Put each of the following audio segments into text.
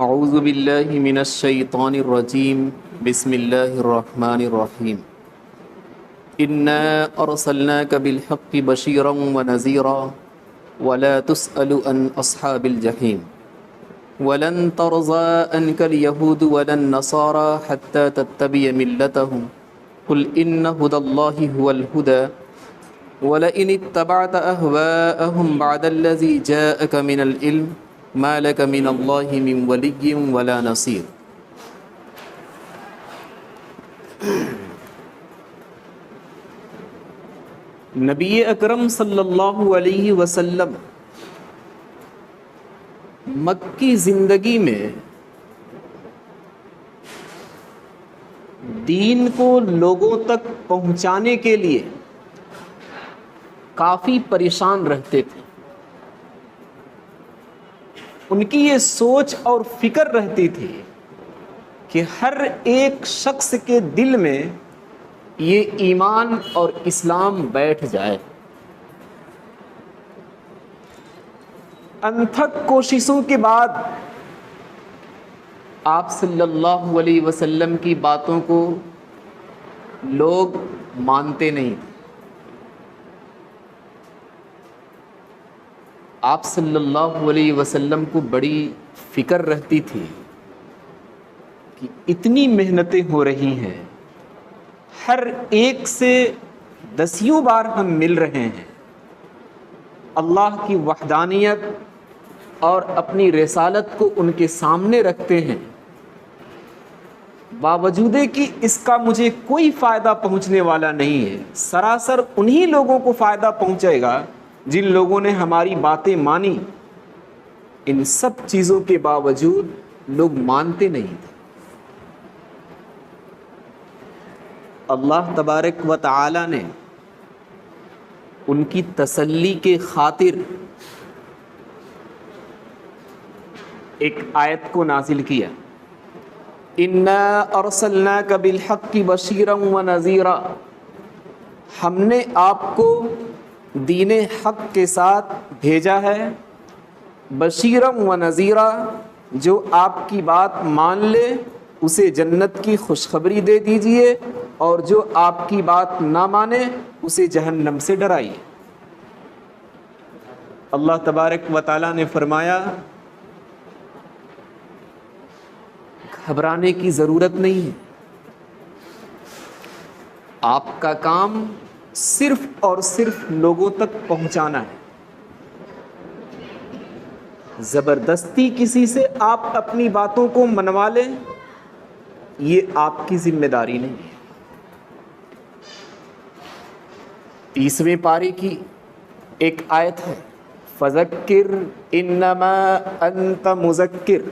اعوذ باللہ من الشیطان الرجیم بسم اللہ الرحمن الرحیم انا ارسلناک بالحق بشیرا ونذیرا ولا تسأل عن اصحاب الجحیم ولن ترضى عنك اليهود ولا النصارى حتى تتبع ملتهم قل ان هدى الله هو الهدى ولئن اتبعت اهواءهم بعد الذي جاءك من العلم ما لك من الله من ولي ولا نصير۔ نبی اکرم صلی اللہ علیہ وسلم مکی زندگی میں دین کو لوگوں تک پہنچانے کے لیے کافی پریشان رہتے تھے۔ ان کی یہ سوچ اور فکر رہتی تھی کہ ہر ایک شخص کے دل میں یہ ایمان اور اسلام بیٹھ جائے۔ انتھک کوششوں کے بعد آپ صلی اللہ علیہ وسلم کی باتوں کو لوگ مانتے نہیں تھے۔ آپ صلی اللہ علیہ وسلم کو بڑی فکر رہتی تھی کہ اتنی محنتیں ہو رہی ہیں، ہر ایک سے دسیوں بار ہم مل رہے ہیں، اللہ کی وحدانیت اور اپنی رسالت کو ان کے سامنے رکھتے ہیں، باوجود کہ اس کا مجھے کوئی فائدہ پہنچنے والا نہیں ہے، سراسر انہی لوگوں کو فائدہ پہنچے گا جن لوگوں نے ہماری باتیں مانی۔ ان سب چیزوں کے باوجود لوگ مانتے نہیں تھے۔ اللہ تبارک و تعالی نے ان کی تسلی کے خاطر ایک آیت کو نازل کیا، انا ارسلناک بالحق بشیرا ونذیرا، ہم نے آپ کو دین حق کے ساتھ بھیجا ہے، بشیرا ونذیرا، جو آپ کی بات مان لے اسے جنت کی خوشخبری دے دیجئے، اور جو آپ کی بات نہ مانے اسے جہنم سے ڈرائیے۔ اللہ تبارک و تعالی نے فرمایا گھبرانے کی ضرورت نہیں ہے، آپ کا کام صرف اور صرف لوگوں تک پہنچانا ہے۔ زبردستی کسی سے آپ اپنی باتوں کو منوا لیں، یہ آپ کی ذمہ داری نہیں ہے۔ 30ویں پارے کی ایک آیت ہے، فذکر انما انت مذکر،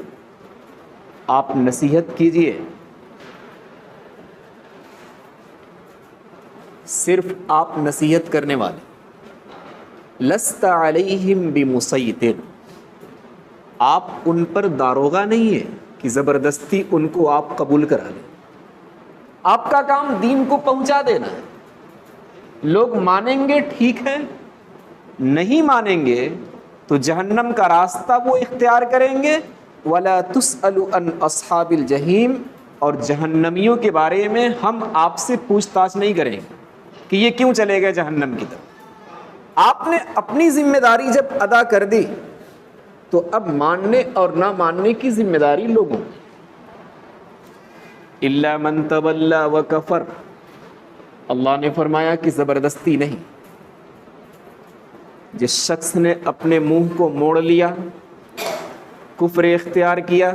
آپ نصیحت کیجئے، صرف آپ نصیحت کرنے والے، لست علیہم بمسیطر، آپ ان پر داروغہ نہیں ہے کہ زبردستی ان کو آپ قبول کرا لیں۔ آپ کا کام دین کو پہنچا دینا ہے، لوگ مانیں گے ٹھیک ہے، نہیں مانیں گے تو جہنم کا راستہ وہ اختیار کریں گے، وَلَا تُسْأَلُ عَنْ أَصْحَابِ الْجَحِيمِ، اور جہنمیوں کے بارے میں ہم آپ سے پوچھ تاچھ نہیں کریں گے کہ یہ کیوں چلے گئے جہنم کی طرف۔ آپ نے اپنی ذمہ داری جب ادا کر دی تو اب ماننے اور نہ ماننے کی ذمہ داری لوگوں کی۔ إِلَّا مَن تَوَلَّى وَكَفَرَ، اللہ نے فرمایا کہ زبردستی نہیں، جس شخص نے اپنے منہ کو موڑ لیا، کفر اختیار کیا،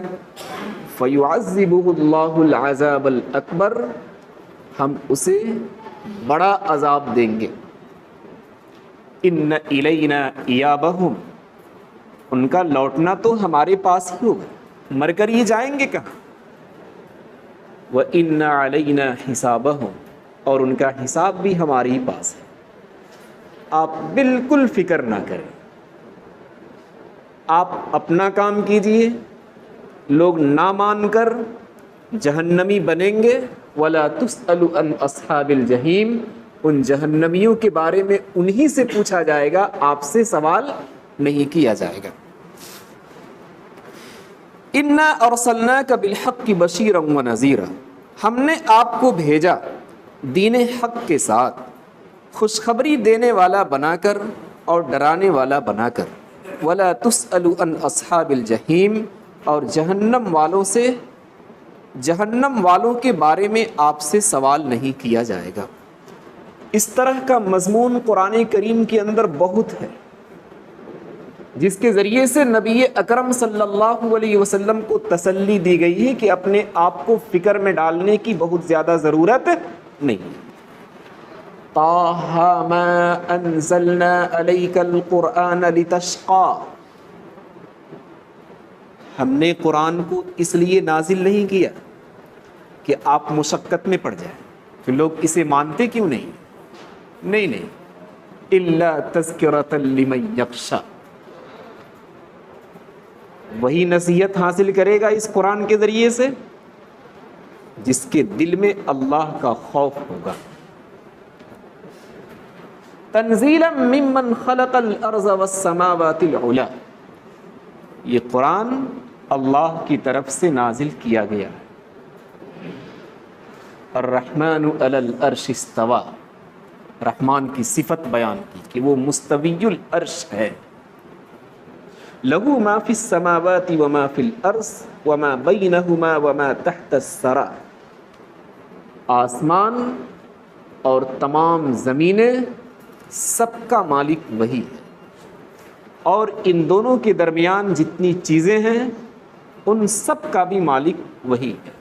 فَيُعَذِّبُهُ اللَّهُ الْعَذَابَ الْأَكْبَرَ، ہم اسے بڑا عذاب دیں گے۔ إِنَّ إِلَيْنَا إِيَابَهُمْ، ان کا لوٹنا تو ہمارے پاس ہی ہوگا، مر کر یہ جائیں گے کہاں؟ وَإِنَّ عَلَيْنَا حِسَابَهُمْ، اور ان کا حساب بھی ہمارے ہی پاس ہے۔ آپ بالکل فکر نہ کریں، آپ اپنا کام کیجئے، لوگ نہ مان کر جہنمی بنیں گے، وَلَا تُسْأَلُ عَنْ أَصْحَابِ الْجَحِيمِ، ان جہنمیوں کے بارے میں انہی سے پوچھا جائے گا، آپ سے سوال نہیں کیا جائے گا۔ انا ارسلناک بالحق بشیرا ونذیرا، ہم نے آپ کو بھیجا دین حق کے ساتھ خوشخبری دینے والا بنا کر اور ڈرانے والا بنا کر، ولا تسأل عن اصحاب الجحیم، اور جہنم والوں کے بارے میں آپ سے سوال نہیں کیا جائے گا۔ اس طرح کا مضمون قرآن کریم کے اندر بہت ہے، جس کے ذریعے سے نبی اکرم صلی اللہ علیہ وسلم کو تسلی دی گئی ہے کہ اپنے آپ کو فکر میں ڈالنے کی بہت زیادہ ضرورت نہیں۔ طٰہٰ ما انزلنا علیک القرآن لتشقیٰ، ہم نے قرآن کو اس لیے نازل نہیں کیا کہ آپ مشقت میں پڑ جائیں۔ پھر لوگ اسے مانتے کیوں نہیں؟ نہیں، الا تذکرۃ لمن یخشیٰ، وہی نصیحت حاصل کرے گا اس قرآن کے ذریعے سے جس کے دل میں اللہ کا خوف ہوگا۔ تنزیلا ممن خلق الارض والسماوات العلی، یہ قرآن اللہ کی طرف سے نازل کیا گیا ہے۔ الرحمن علی العرش استوى، رحمان کی صفت بیان کی کہ وہ مستوی العرش ہے۔ لہ ما فی السماوات وما فی الارض وما بینہما وما تحت الثری، آسمان اور تمام زمینیں سب کا مالک وہی ہے، اور ان دونوں کے درمیان جتنی چیزیں ہیں ان سب کا بھی مالک وہی ہے۔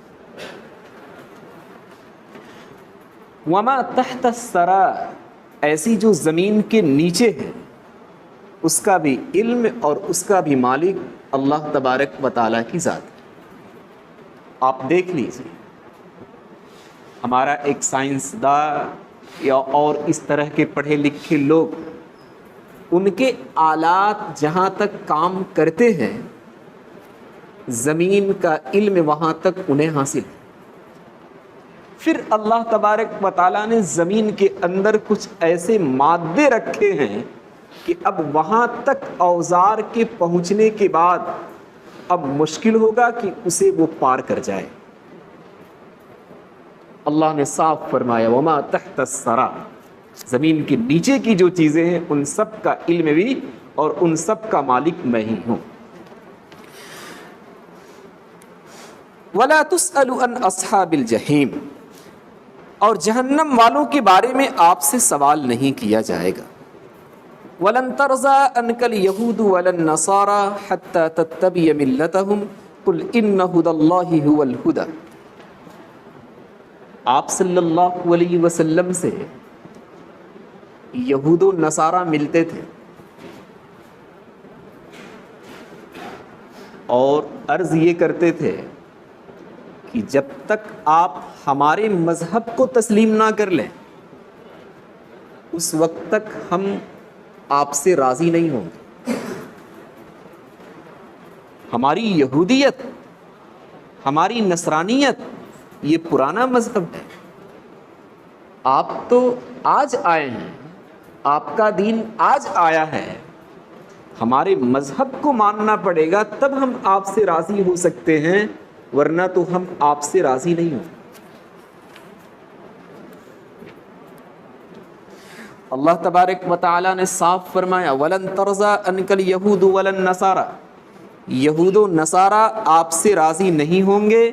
وما تحت الثری، ایسی جو زمین کے نیچے ہے اس کا بھی علم اور اس کا بھی مالک اللہ تبارک و تعالیٰ کی ذات ہے۔ آپ دیکھ لیجیے، ہمارا ایک سائنسداں یا اور اس طرح کے پڑھے لکھے لوگ، ان کے آلات جہاں تک کام کرتے ہیں زمین کا علم وہاں تک انہیں حاصل ہے۔ پھر اللہ تبارک و تعالیٰ نے زمین کے اندر کچھ ایسے مادے رکھے ہیں کہ اب وہاں تک اوزار کے پہنچنے کے بعد اب مشکل ہوگا کہ اسے وہ پار کر جائے۔ اللہ نے صاف فرمایا وما تحت الثری، زمین کے نیچے کی جو چیزیں ہیں ان سب کا علم بھی اور ان سب کا مالک میں ہی ہوں۔ ولا تسأل عن اصحاب الجحیم، اور جہنم والوں کے بارے میں آپ سے سوال نہیں کیا جائے گا۔ وَلَن تَرْضَىٰ عَنْكَ الْيَهُودُ وَلَا النَّصَارَىٰ حَتَّىٰ تَتَّبِعَ مِلَّتَهُمْ قُلْ إِنَّ هُدَى اللَّهِ هُوَ الْهُدَىٰ، آپ صلی اللہ علیہ وسلم سے یہود و نصارہ ملتے تھے اور عرض یہ کرتے تھے کہ جب تک آپ ہمارے مذہب کو تسلیم نہ کر لیں اس وقت تک ہم آپ سے راضی نہیں ہوں گے۔ ہماری یہودیت، ہماری نصرانیت یہ پرانا مذہب ہے، آپ تو آج آئے ہیں، آپ کا دین آج آیا ہے، ہمارے مذہب کو ماننا پڑے گا تب ہم آپ سے راضی ہو سکتے ہیں، ورنہ تو ہم آپ سے راضی نہیں ہوں۔ اللہ تبارک و تعالیٰ نے صاف فرمایا وَلَن تَرْضَىٰ عَنْكَ الْيَهُودُ وَلَا النَّصَارَىٰ، یہود و نصارہ آپ سے راضی نہیں ہوں گے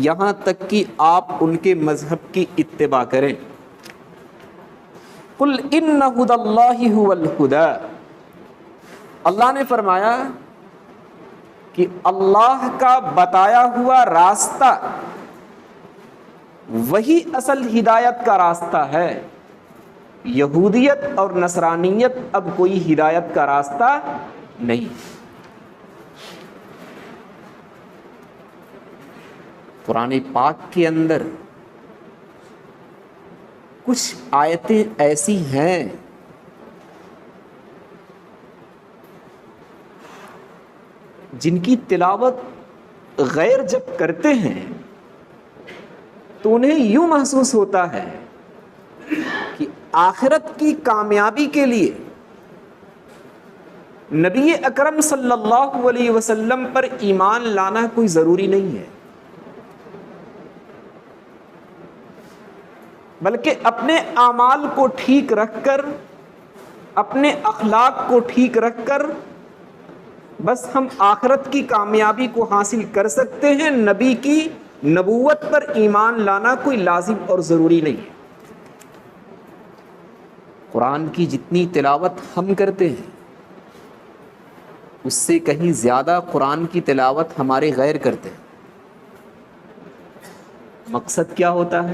یہاں تک کہ آپ ان کے مذہب کی اتباع کریں۔ قُلْ إِنَّ هُدَى اللَّهِ هُوَ الْهُدَىٰ، اللہ نے فرمایا کہ اللہ کا بتایا ہوا راستہ وہی اصل ہدایت کا راستہ ہے، یہودیت اور نصرانیت اب کوئی ہدایت کا راستہ نہیں۔ قرآن پاک کے اندر کچھ آیتیں ایسی ہیں جن کی تلاوت غیر جب کرتے ہیں تو انہیں یوں محسوس ہوتا ہے کہ آخرت کی کامیابی کے لیے نبی اکرم صلی اللہ علیہ وسلم پر ایمان لانا کوئی ضروری نہیں ہے، بلکہ اپنے اعمال کو ٹھیک رکھ کر، اپنے اخلاق کو ٹھیک رکھ کر بس ہم آخرت کی کامیابی کو حاصل کر سکتے ہیں۔ نبی کی نبوت پر ایمان لانا کوئی لازم اور ضروری نہیں ہے۔ قرآن کی جتنی تلاوت ہم کرتے ہیں اس سے کہیں زیادہ قرآن کی تلاوت ہمارے غیر کرتے ہیں۔ مقصد کیا ہوتا ہے؟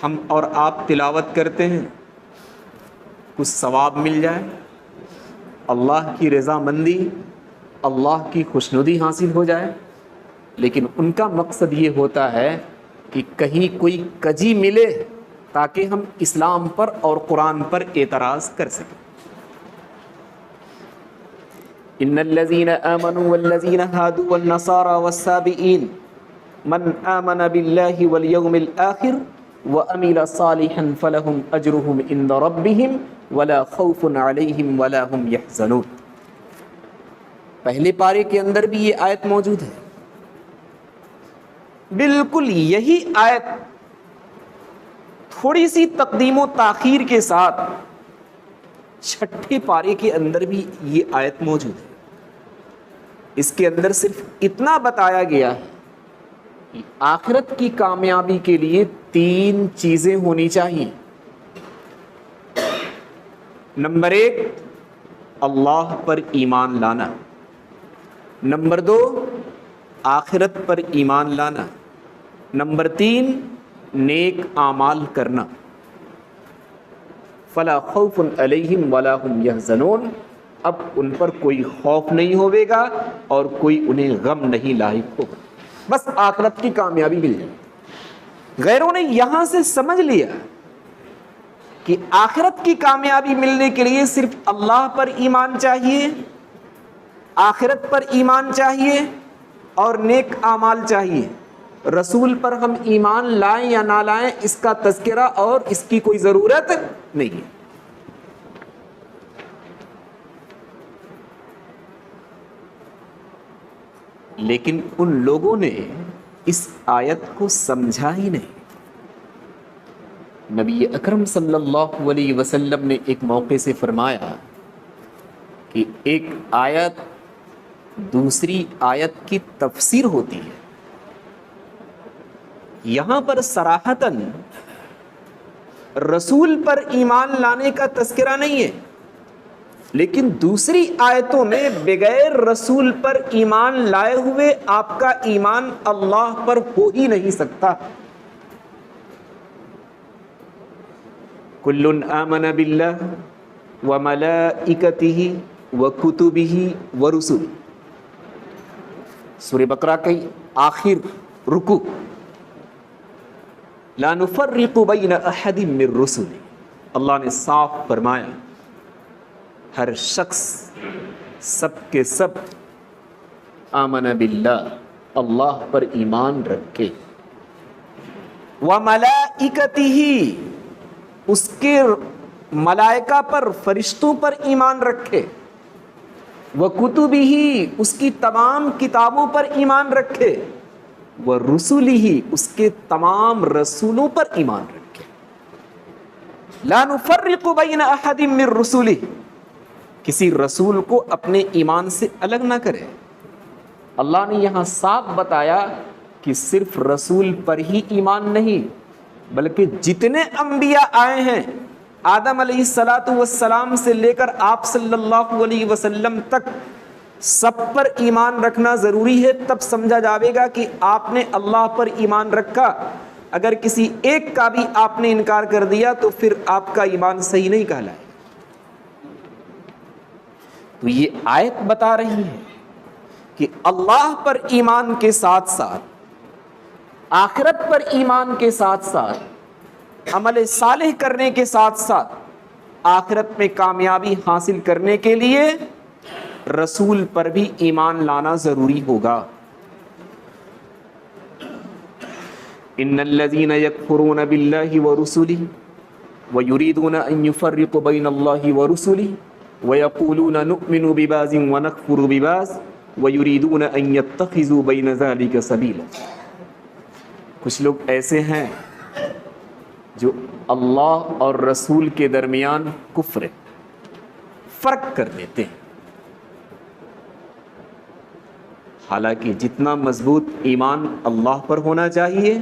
ہم اور آپ تلاوت کرتے ہیں، کچھ ثواب مل جائے، اللہ کی رضامندی، اللہ کی خوشنودی حاصل ہو جائے، لیکن ان کا مقصد یہ ہوتا ہے کہ کہیں کوئی کجی ملے تاکہ ہم اسلام پر اور قرآن پر اعتراض کر سکیں۔ ان الذين آمنوا والذين هادوا والنصارى والسابئين من آمن بالله واليوم الآخر وعمل صالحا فلهم اجرهم عند ربهم ولا خوف عليهم ولا هم يحزنون۔ پہلے پارے کے اندر بھی یہ آیت موجود ہے، بالکل یہی آیت تھوڑی سی تقدیم و تاخیر کے ساتھ چھٹے پارے کے اندر بھی یہ آیت موجود ہے۔ اس کے اندر صرف اتنا بتایا گیا ہے کہ آخرت کی کامیابی کے لیے 3 چیزیں ہونی چاہیے۔ نمبر 1 اللہ پر ایمان لانا، نمبر 2 آخرت پر ایمان لانا، نمبر 3 نیک اعمال کرنا۔ فلا خوف علیہم ولا هم یحزنون، اب ان پر کوئی خوف نہیں ہوئے گا اور کوئی انہیں غم نہیں لاحق ہوگا، بس آخرت کی کامیابی مل جائے۔ غیروں نے یہاں سے سمجھ لیا کہ آخرت کی کامیابی ملنے کے لیے صرف اللہ پر ایمان چاہیے، آخرت پر ایمان چاہیے اور نیک اعمال چاہیے۔ رسول پر ہم ایمان لائیں یا نہ لائیں اس کا تذکرہ اور اس کی کوئی ضرورت نہیں ہے۔ لیکن ان لوگوں نے اس آیت کو سمجھا ہی نہیں۔ نبی اکرم صلی اللہ علیہ وسلم نے ایک موقع سے فرمایا کہ ایک آیت دوسری آیت کی تفسیر ہوتی ہے۔ یہاں پر صراحتاً رسول پر ایمان لانے کا تذکرہ نہیں ہے، لیکن دوسری آیتوں میں بغیر رسول پر ایمان لائے ہوئے آپ کا ایمان اللہ پر ہو ہی نہیں سکتا۔ کل آمن باللہ وملائکتہ وکتبہ ورسلہ، سورہ بقرہ کی آخر رکوع، لا نفرق بین احد من رسلہ، اللہ نے صاف فرمایا ہر شخص سب کے سب آمن باللہ، اللہ پر ایمان رکھے، وملائکتہ، اس کے ملائکہ پر فرشتوں پر ایمان رکھے، وکتبہ، اس کی تمام کتابوں پر ایمان رکھے، ورسلہ، اس کے تمام رسولوں پر ایمان رکھے۔ لا نفرق بین احد من رسلہ، کسی رسول کو اپنے ایمان سے الگ نہ کرے۔ اللہ نے یہاں صاف بتایا کہ صرف رسول پر ہی ایمان نہیں، بلکہ جتنے انبیاء آئے ہیں آدم علیہ السلام سے لے کر آپ صلی اللہ علیہ وسلم تک، سب پر ایمان رکھنا ضروری ہے، تب سمجھا جاوے گا کہ آپ نے اللہ پر ایمان رکھا۔ اگر کسی ایک کا بھی آپ نے انکار کر دیا تو پھر آپ کا ایمان صحیح نہیں کہلائے۔ تو یہ آیت بتا رہی ہے کہ اللہ پر ایمان کے ساتھ ساتھ، آخرت پر ایمان کے ساتھ ساتھ، عمل صالح کرنے کے ساتھ ساتھ، آخرت میں کامیابی حاصل کرنے کے لیے رسول پر بھی ایمان لانا ضروری ہوگا۔ ان الذين يكفرون بالله ورسله ويريدون ان يفرقوا بين الله ورسله وَيَقُولُونَ نُؤْمِنُ بِبَعْضٍ وَنَكْفُرُ بِبَعْضٍ وَيُرِيدُونَ أَن يَتَّخِذُوا بَيْنَ ذَلِكَ سَبِيلًا. کچھ لوگ ایسے ہیں جو اللہ اور رسول کے درمیان کفر فرق کر دیتے ہیں. حالانکہ جتنا مضبوط ایمان اللہ پر ہونا چاہیے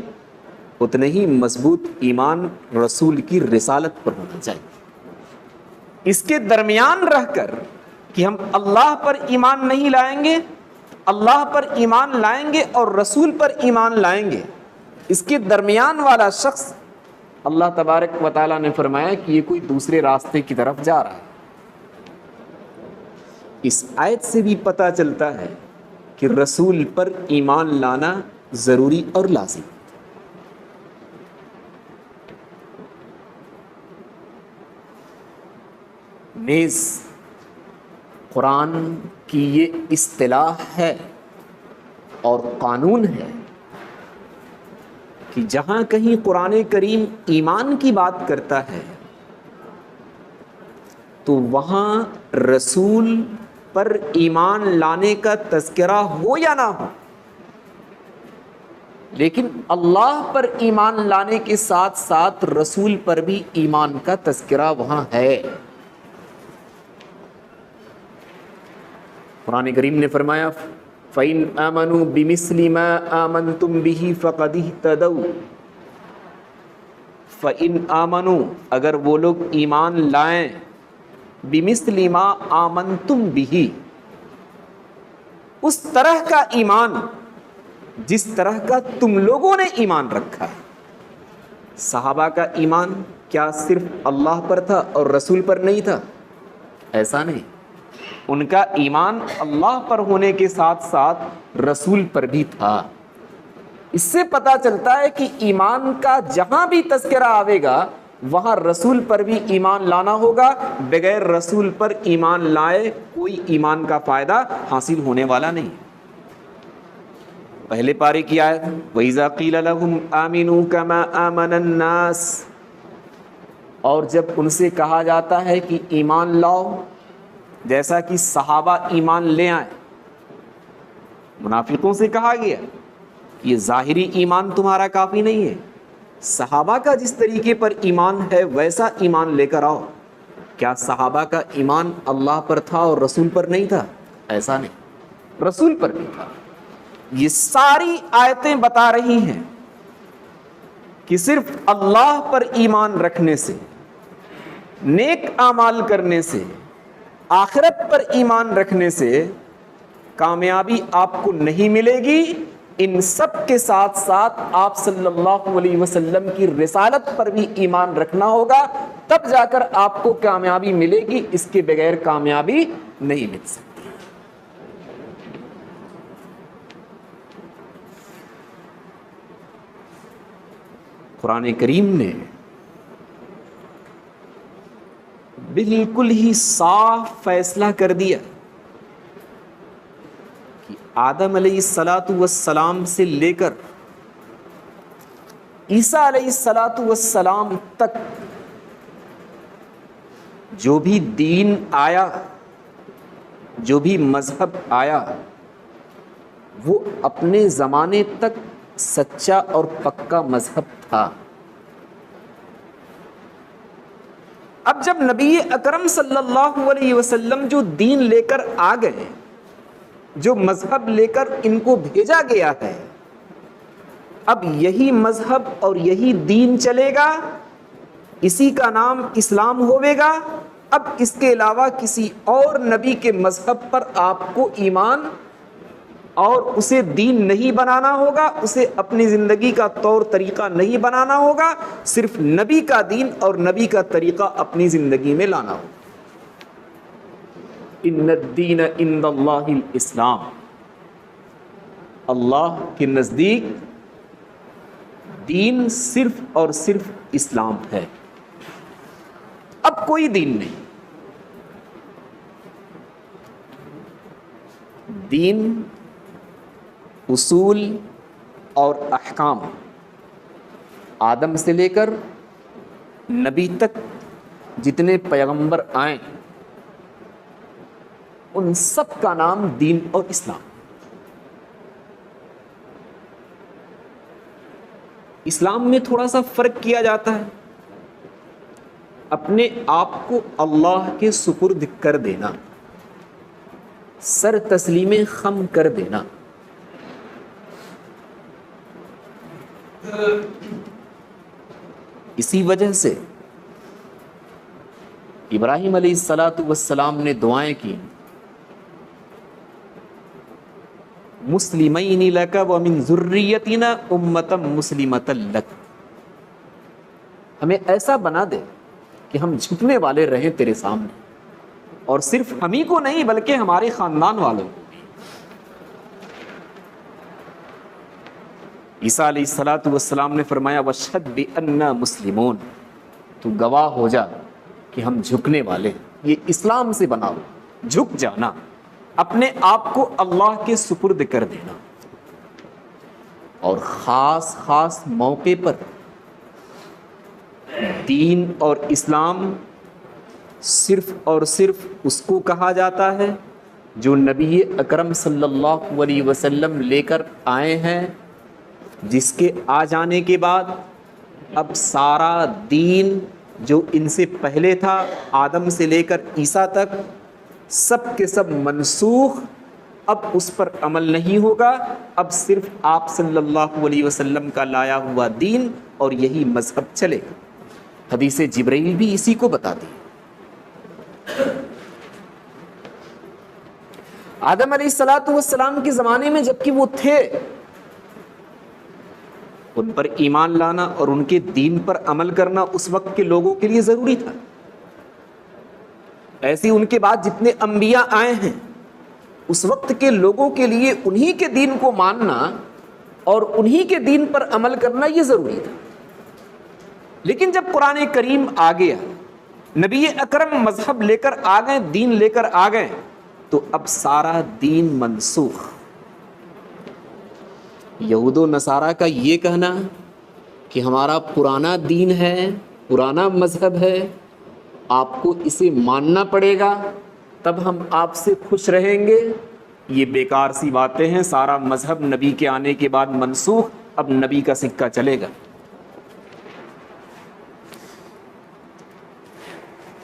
اتنا ہی مضبوط ایمان رسول کی رسالت پر ہونا چاہیے. اس کے درمیان رہ کر کہ ہم اللہ پر ایمان نہیں لائیں گے، اللہ پر ایمان لائیں گے اور رسول پر ایمان لائیں گے، اس کے درمیان والا شخص اللہ تبارک و تعالیٰ نے فرمایا کہ یہ کوئی دوسرے راستے کی طرف جا رہا ہے. اس آیت سے بھی پتہ چلتا ہے کہ رسول پر ایمان لانا ضروری اور لازم. نیز قرآن کی یہ اصطلاح ہے اور قانون ہے کہ جہاں کہیں قرآن کریم ایمان کی بات کرتا ہے تو وہاں رسول پر ایمان لانے کا تذکرہ ہو یا نہ ہو، لیکن اللہ پر ایمان لانے کے ساتھ ساتھ رسول پر بھی ایمان کا تذکرہ وہاں ہے. قرآن کریم نے فرمایا فَإِنْ آمَنُوا بِمِثْلِ مَا آمَنْتُمْ بِهِ فَقَدِ اهْتَدَوْا. فَإِنْ آمَنُوا اگر وہ لوگ ایمان لائیں بِمِثْلِ مَا آمَنْتُمْ بِهِ اس طرح کا ایمان جس طرح کا تم لوگوں نے ایمان رکھا ہے. صحابہ کا ایمان کیا صرف اللہ پر تھا اور رسول پر نہیں تھا؟ ایسا نہیں، ان کا ایمان اللہ پر ہونے کے ساتھ ساتھ رسول پر بھی تھا. اس سے پتہ چلتا ہے کہ ایمان کا جہاں بھی تذکرہ آئے گا وہاں رسول پر بھی ایمان لانا ہوگا. بغیر رسول پر ایمان لائے کوئی ایمان کا فائدہ حاصل ہونے والا نہیں. پہلے پارے کی آیت وَإِذَا قِيلَ لَهُمْ آمِنُوا كَمَا آمَنَ النَّاسِ، اور جب ان سے کہا جاتا ہے کہ ایمان لاؤ جیسا کہ صحابہ ایمان لے آئے. منافقوں سے کہا گیا کہ یہ ظاہری ایمان تمہارا کافی نہیں ہے، صحابہ کا جس طریقے پر ایمان ہے ویسا ایمان لے کر آؤ. کیا صحابہ کا ایمان اللہ پر تھا اور رسول پر نہیں تھا؟ ایسا نہیں، رسول پر بھی تھا. یہ ساری آیتیں بتا رہی ہیں کہ صرف اللہ پر ایمان رکھنے سے، نیک اعمال کرنے سے، آخرت پر ایمان رکھنے سے کامیابی آپ کو نہیں ملے گی. ان سب کے ساتھ ساتھ آپ صلی اللہ علیہ وسلم کی رسالت پر بھی ایمان رکھنا ہوگا، تب جا کر آپ کو کامیابی ملے گی. اس کے بغیر کامیابی نہیں مل سکتی. قرآن کریم نے بالکل ہی صاف فیصلہ کر دیا کہ آدم علیہ السلام سے لے کر عیسیٰ علیہ السلام تک جو بھی دین آیا، جو بھی مذہب آیا، وہ اپنے زمانے تک سچا اور پکا مذہب تھا. اب جب نبی اکرم صلی اللہ علیہ وسلم جو دین لے کر آ گئے، جو مذہب لے کر ان کو بھیجا گیا ہے، اب یہی مذہب اور یہی دین چلے گا، اسی کا نام اسلام ہوئے گا. اب اس کے علاوہ کسی اور نبی کے مذہب پر آپ کو ایمان اور اسے دین نہیں بنانا ہوگا، اسے اپنی زندگی کا طور طریقہ نہیں بنانا ہوگا. صرف نبی کا دین اور نبی کا طریقہ اپنی زندگی میں لانا ہوگا. ان الدین عند اللہ الاسلام، اللہ کے نزدیک دین صرف اور صرف اسلام ہے، اب کوئی دین نہیں. دین اصول اور احکام آدم سے لے کر نبی تک جتنے پیغمبر آئیں ان سب کا نام دین اور اسلام۔ اسلام میں تھوڑا سا فرق کیا جاتا ہے، اپنے آپ کو اللہ کے سپرد کر دینا، سر تسلیم خم کر دینا۔ اسی وجہ سے ابراہیم علیہ السلام نے دعائیں کی، مسلمین لک ومن ذریتنا امۃ مسلمۃ لک، ہمیں ایسا بنا دے کہ ہم جھکنے والے رہیں تیرے سامنے، اور صرف ہم ہی کو نہیں بلکہ ہمارے خاندان والوں کو۔ عیسیٰ علیہ السلام نے فرمایا واشہد بأننا مسلمون، تو گواہ ہو جا کہ ہم جھکنے والے ہیں۔ یہ اسلام سے بنا ہو، جھک جانا، اپنے آپ کو اللہ کے سپرد کر دینا، اور خاص خاص موقع پر دین اور اسلام صرف اور صرف اس کو کہا جاتا ہے جو نبی اکرم صلی اللہ علیہ وسلم لے کر آئے ہیں، جس کے آ جانے کے بعد اب سارا دین جو ان سے پہلے تھا، آدم سے لے کر عیسیٰ تک، سب کے سب منسوخ، اب اس پر عمل نہیں ہوگا، اب صرف آپ صلی اللہ علیہ وسلم کا لایا ہوا دین اور یہی مذہب چلے گا۔ حدیث جبرائیل بھی اسی کو بتاتی ہے۔ آدم علیہ السلام کے زمانے میں جبکہ وہ تھے، ان پر ایمان لانا اور ان کے دین پر عمل کرنا اس وقت کے لوگوں کے لیے ضروری تھا۔ ایسے ان کے بعد جتنے انبیاء آئے ہیں، اس وقت کے لوگوں کے لیے انہی کے دین کو ماننا اور انہی کے دین پر عمل کرنا یہ ضروری تھا۔ لیکن جب قرآن کریم آ گیا، نبی اکرم مذہب لے کر آ گئے، دین لے کر آ گئے، تو اب سارا دین منسوخ۔ یہود و نصارہ کا یہ کہنا کہ ہمارا پرانا دین ہے، پرانا مذہب ہے، آپ کو اسے ماننا پڑے گا تب ہم آپ سے خوش رہیں گے، یہ بیکار سی باتیں ہیں۔ سارا مذہب نبی کے آنے کے بعد منسوخ، اب نبی کا سکہ چلے گا۔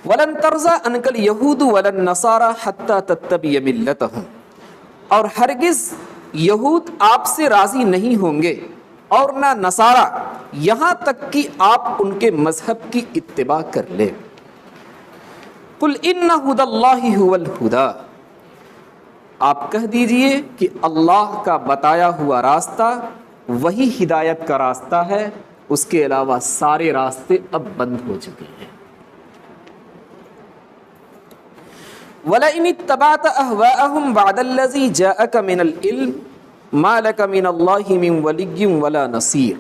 وَلَن تَرْضَىٰ عَنْكَ الْيَهُودُ وَلَا النَّصَارَىٰ حَتَّىٰ تَتَّبِعَ مِلَّتَهُمْ، اور ہرگز یہود آپ سے راضی نہیں ہوں گے اور نہ نصارہ، یہاں تک کہ آپ ان کے مذہب کی اتباع کر لیں۔ قُلْ إِنَّ هُدَى اللَّهِ هُوَ الْهُدَىٰ، آپ کہہ دیجئے کہ اللہ کا بتایا ہوا راستہ وہی ہدایت کا راستہ ہے، اس کے علاوہ سارے راستے اب بند ہو چکے ہیں۔ وَلَئِنِ اتَّبَعْتَ أَهْوَاءَهُمْ بَعْدَ الَّذِي جَاءَكَ مِنَ الْعِلْمِ مَا لَكَ مِنَ اللَّهِ مِنْ وَلِيٍّ وَلَا نَصِيرٍ،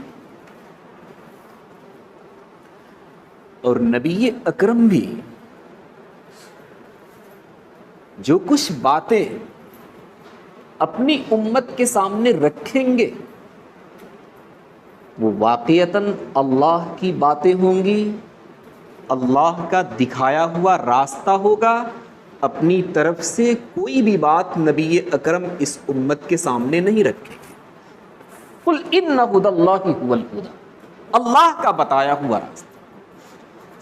اور نبی اکرم بھی جو کچھ باتیں اپنی امت کے سامنے رکھیں گے وہ واقعتاً اللہ کی باتیں ہوں گی، اللہ کا دکھایا ہوا راستہ ہوگا۔ اپنی طرف سے کوئی بھی بات نبی اکرم اس امت کے سامنے نہیں رکھے گے۔ قُلْ إِنَّ هُدَى اللَّهِ هُوَ الْهُدَىٰ، اللہ کا بتایا ہوا راستہ۔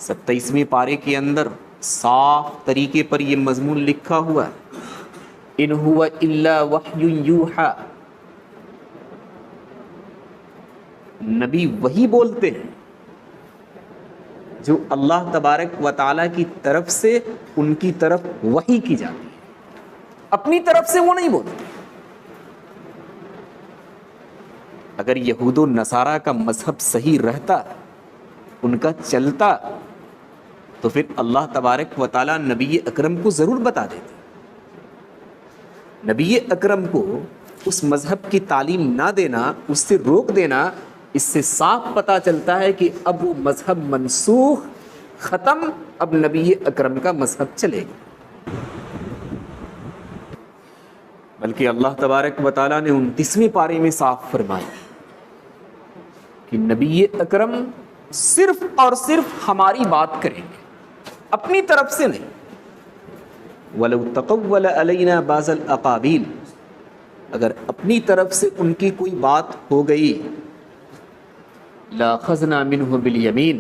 27ویں پارے کے اندر صاف طریقے پر یہ مضمون لکھا ہوا ہے، إِنْ هُوَ إِلَّا وَحْيٌ يُوحَىٰ، نبی وہی بولتے ہیں جو اللہ تبارک و تعالیٰ کی طرف سے ان کی طرف وحی کی جاتی ہے، اپنی طرف سے وہ نہیں بولتے۔ اگر یہود و نصارہ کا مذہب صحیح رہتا، ان کا چلتا، تو پھر اللہ تبارک و تعالیٰ نبی اکرم کو ضرور بتا دیتے۔ نبی اکرم کو اس مذہب کی تعلیم نہ دینا، اس سے روک دینا، اس سے صاف پتہ چلتا ہے کہ اب وہ مذہب منسوخ، ختم، اب نبی اکرم کا مذہب چلے گا۔ بلکہ اللہ تبارک و تعالیٰ نے 29ویں پارے میں صاف فرمایا کہ نبی اکرم صرف اور صرف ہماری بات کریں گے، اپنی طرف سے نہیں۔ وَلَوْ تَقَوَّلَ عَلَيْنَا بَعْضَ الْأَقَاوِيلِ، اگر اپنی طرف سے ان کی کوئی بات ہو گئی، لَأَخَذْنَا مِنْهُ بِالْيَمِينِ،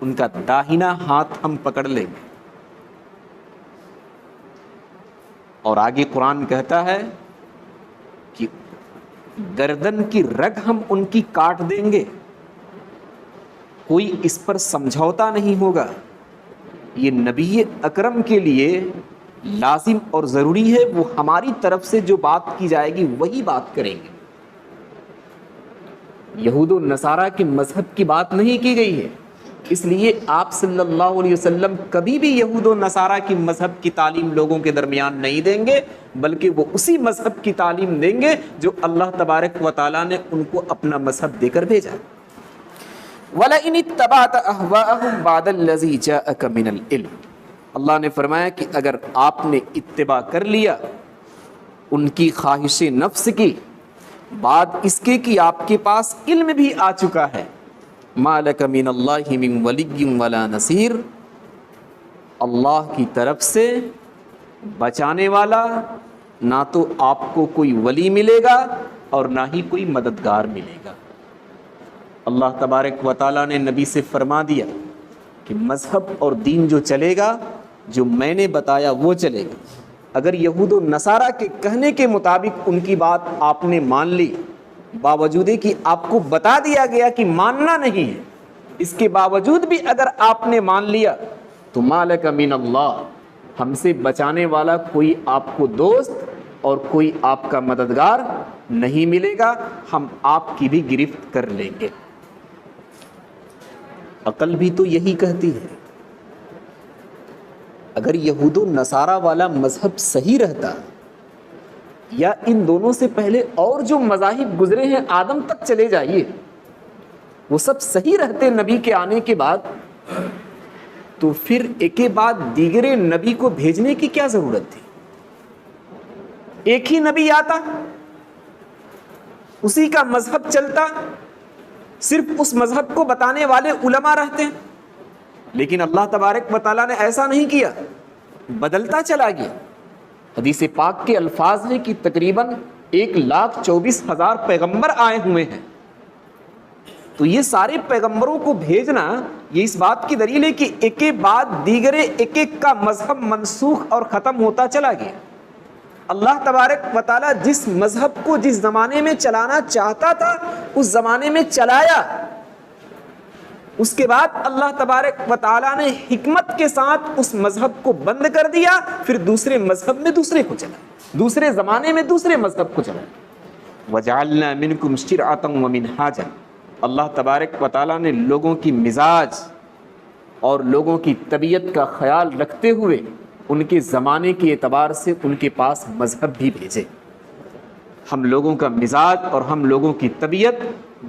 ان کا داہنا ہاتھ ہم پکڑ لیں گے۔ اور آگے قرآن کہتا ہے کہ گردن کی رگ ہم ان کی کاٹ دیں گے، کوئی اس پر سمجھوتا نہیں ہوگا۔ یہ نبی اکرم کے لیے لازم اور ضروری ہے، وہ ہماری طرف سے جو بات کی جائے گی وہی بات کریں گے۔ یہود و نصارہ کے مذہب کی بات نہیں کی گئی ہے، اس لیے آپ صلی اللہ علیہ وسلم کبھی بھی یہود و نصارہ کی مذہب کی تعلیم لوگوں کے درمیان نہیں دیں گے، بلکہ وہ اسی مذہب کی تعلیم دیں گے جو اللہ تبارک و تعالیٰ نے ان کو اپنا مذہب دے کر بھیجا۔ وَلَئِنِ اتَّبَعْتَ أَهْوَاءَهُمْ بَعْدَ الَّذِي جَاءَكَ مِنَ الْعِلْمِ، اللہ نے فرمایا کہ اگر آپ نے اتباع کر لیا ان کی خواہش نفس کی بعد اس کے کہ آپ کے پاس علم بھی آ چکا ہے، مَا لَكَ مِنَ اللَّهِ مِن وَلِيٍّ وَلَا نَصِيرٍ، اللہ کی طرف سے بچانے والا نہ تو آپ کو کوئی ولی ملے گا اور نہ ہی کوئی مددگار ملے گا۔ اللہ تبارک و تعالیٰ نے نبی سے فرما دیا کہ مذہب اور دین جو چلے گا، جو میں نے بتایا وہ چلے گا۔ اگر یہود و نصارہ کے کہنے کے مطابق ان کی بات آپ نے مان لی، باوجود کہ آپ کو بتا دیا گیا کہ ماننا نہیں ہے، اس کے باوجود بھی اگر آپ نے مان لیا تو مَا لَكَ مِنَ اللَّهِ، ہم سے بچانے والا کوئی آپ کو دوست اور کوئی آپ کا مددگار نہیں ملے گا، ہم آپ کی بھی گرفت کر لیں گے۔ عقل بھی تو یہی کہتی ہے، اگر یہود و نصارہ والا مذہب صحیح رہتا، یا ان دونوں سے پہلے اور جو مذاہب گزرے ہیں آدم تک چلے جائیے، وہ سب صحیح رہتے نبی کے آنے کے بعد، تو پھر ایک کے بعد دیگرے نبی کو بھیجنے کی کیا ضرورت تھی؟ ایک ہی نبی آتا، اسی کا مذہب چلتا، صرف اس مذہب کو بتانے والے علماء رہتے ہیں۔ لیکن اللہ تبارک و تعالیٰ نے ایسا نہیں کیا، بدلتا چلا گیا۔ حدیث پاک کے الفاظ ہیں کہ تقریباً 1,24,000 پیغمبر آئے ہوئے ہیں، تو یہ سارے پیغمبروں کو بھیجنا یہ اس بات کی دلیل ہے کہ ایک کے بعد دیگرے ایک ایک کا مذہب منسوخ اور ختم ہوتا چلا گیا۔ اللہ تبارک و تعالیٰ جس مذہب کو جس زمانے میں چلانا چاہتا تھا اس زمانے میں چلایا، اس کے بعد اللہ تبارک و تعالیٰ نے حکمت کے ساتھ اس مذہب کو بند کر دیا، پھر دوسرے مذہب میں دوسرے کو چلا، دوسرے زمانے میں دوسرے مذہب کو چلا۔ وَجَعَلْنَا مِنْكُمْ شِرْعَةً وَمِنْهَاجًا، اللہ تبارک و تعالیٰ نے لوگوں کی مزاج اور لوگوں کی طبیعت کا خیال رکھتے ہوئے ان کے زمانے کے اعتبار سے ان کے پاس مذہب بھی بھیجے۔ ہم لوگوں کا مزاج اور ہم لوگوں کی طبیعت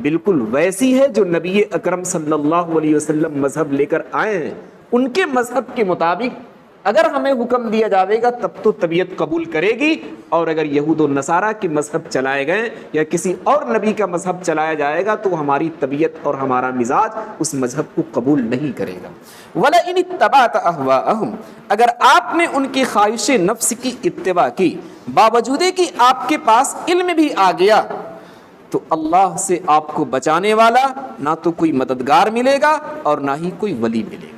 بالکل ویسی ہے جو نبی اکرم صلی اللہ علیہ وسلم مذہب لے کر آئے ہیں، ان کے مذہب کے مطابق اگر ہمیں حکم دیا جاوے گا تب تو طبیعت قبول کرے گی، اور اگر یہود و نصارہ کے مذہب چلائے گئے یا کسی اور نبی کا مذہب چلایا جائے گا تو ہماری طبیعت اور ہمارا مزاج اس مذہب کو قبول نہیں کرے گا۔ وَلَئِنِ اتَّبَعْتَ أَهْوَاءَهُمْ، اگر آپ نے ان کی خواہش نفس کی اتباع کی باوجود کہ آپ کے پاس علم بھی آ گیا، تو اللہ سے آپ کو بچانے والا نہ تو کوئی مددگار ملے گا اور نہ ہی کوئی ولی ملے گا۔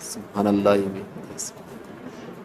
سبحان اللہ۔